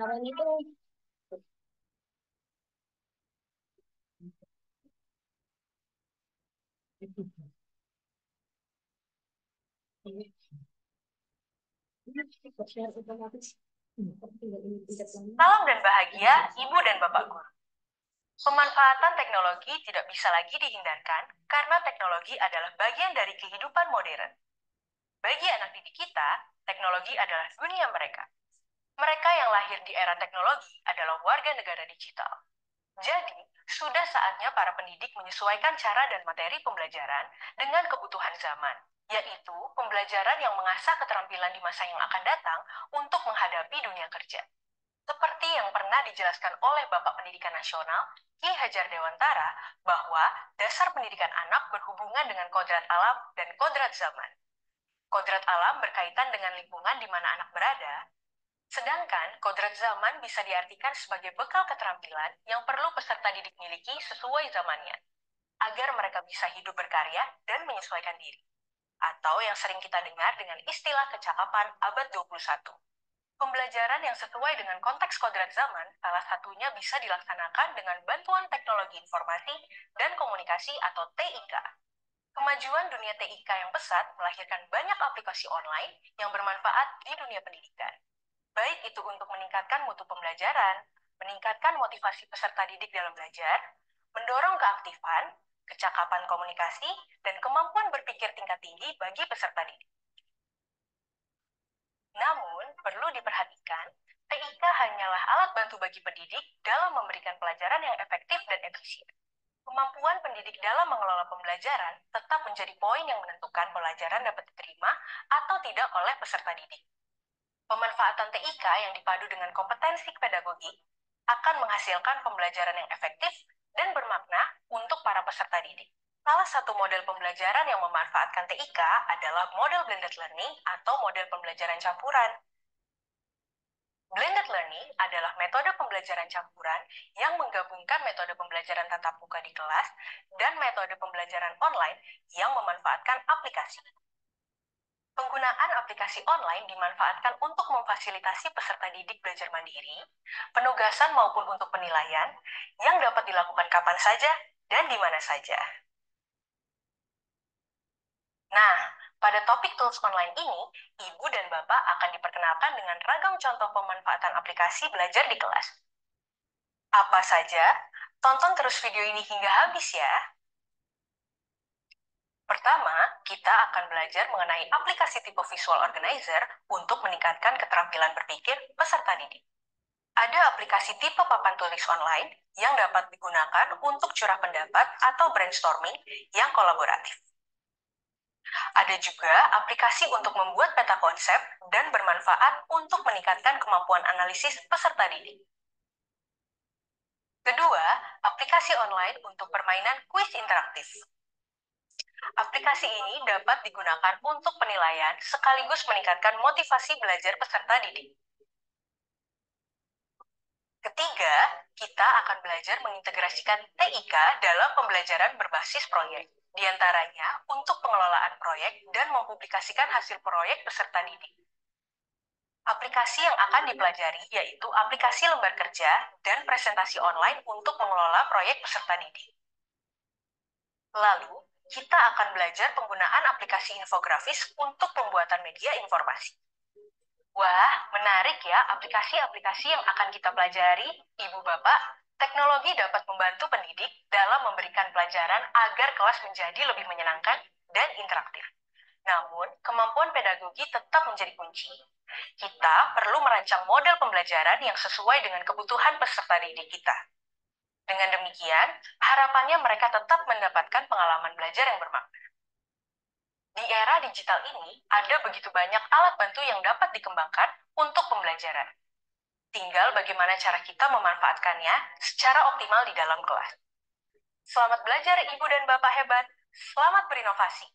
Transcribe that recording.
Sekarang itu Salam dan bahagia, Ibu dan Bapak Guru. Pemanfaatan teknologi tidak bisa lagi dihindarkan karena teknologi adalah bagian dari kehidupan modern. Bagi anak didik kita, teknologi adalah dunia mereka. Mereka yang lahir di era teknologi adalah warga negara digital. Jadi, sudah saatnya para pendidik menyesuaikan cara dan materi pembelajaran dengan kebutuhan zaman, yaitu pembelajaran yang mengasah keterampilan di masa yang akan datang untuk menghadapi dunia kerja. Seperti yang pernah dijelaskan oleh Bapak Pendidikan Nasional, Ki Hajar Dewantara, bahwa dasar pendidikan anak berhubungan dengan kodrat alam dan kodrat zaman. Kodrat alam berkaitan dengan lingkungan di mana anak berada, sedangkan kodrat zaman bisa diartikan sebagai bekal keterampilan yang perlu peserta didik miliki sesuai zamannya, agar mereka bisa hidup berkarya dan menyesuaikan diri. Atau yang sering kita dengar dengan istilah kecakapan abad 21. Pembelajaran yang sesuai dengan konteks kodrat zaman, salah satunya bisa dilaksanakan dengan bantuan teknologi informasi dan komunikasi atau TIK. Kemajuan dunia TIK yang pesat melahirkan banyak aplikasi online yang bermanfaat di dunia pendidikan. Baik itu untuk meningkatkan mutu pembelajaran, meningkatkan motivasi peserta didik dalam belajar, mendorong keaktifan, kecakapan komunikasi, dan kemampuan berpikir tingkat tinggi bagi peserta didik. Namun, perlu diperhatikan, TIK hanyalah alat bantu bagi pendidik dalam memberikan pelajaran yang efektif dan efisien. Kemampuan pendidik dalam mengelola pembelajaran tetap menjadi poin yang menentukan pelajaran dapat diterima atau tidak oleh peserta didik. Pemanfaatan TIK yang dipadu dengan kompetensi pedagogik akan menghasilkan pembelajaran yang efektif dan bermakna untuk para peserta didik. Salah satu model pembelajaran yang memanfaatkan TIK adalah model blended learning atau model pembelajaran campuran. Blended learning adalah metode pembelajaran campuran yang menggabungkan metode pembelajaran tatap muka di kelas dan metode pembelajaran online yang memanfaatkan aplikasi. Penggunaan aplikasi online dimanfaatkan untuk memfasilitasi peserta didik belajar mandiri, penugasan maupun untuk penilaian, yang dapat dilakukan kapan saja dan di mana saja. Nah, pada topik tools online ini, Ibu dan Bapak akan diperkenalkan dengan ragam contoh pemanfaatan aplikasi belajar di kelas. Apa saja? Tonton terus video ini hingga habis ya. Pertama, kita akan belajar mengenai aplikasi tipe Visual Organizer untuk meningkatkan keterampilan berpikir peserta didik. Ada aplikasi tipe papan tulis online yang dapat digunakan untuk curah pendapat atau brainstorming yang kolaboratif. Ada juga aplikasi untuk membuat peta konsep dan bermanfaat untuk meningkatkan kemampuan analisis peserta didik. Kedua, aplikasi online untuk permainan kuis interaktif. Aplikasi ini dapat digunakan untuk penilaian sekaligus meningkatkan motivasi belajar peserta didik. Ketiga, kita akan belajar mengintegrasikan TIK dalam pembelajaran berbasis proyek. Di antaranya untuk pengelolaan proyek dan mempublikasikan hasil proyek peserta didik. Aplikasi yang akan dipelajari yaitu aplikasi lembar kerja dan presentasi online untuk mengelola proyek peserta didik. Lalu, kita akan belajar penggunaan aplikasi infografis untuk pembuatan media informasi. Wah, menarik ya aplikasi-aplikasi yang akan kita pelajari, Ibu Bapak. Teknologi dapat membantu pendidik dalam memberikan pelajaran agar kelas menjadi lebih menyenangkan dan interaktif. Namun, kemampuan pedagogi tetap menjadi kunci. Kita perlu merancang model pembelajaran yang sesuai dengan kebutuhan peserta didik kita. Dengan demikian, harapannya mereka tetap mendapatkan pengalaman belajar yang bermakna. Di era digital ini, ada begitu banyak alat bantu yang dapat dikembangkan untuk pembelajaran. Tinggal bagaimana cara kita memanfaatkannya secara optimal di dalam kelas. Selamat belajar Ibu dan Bapak hebat. Selamat berinovasi.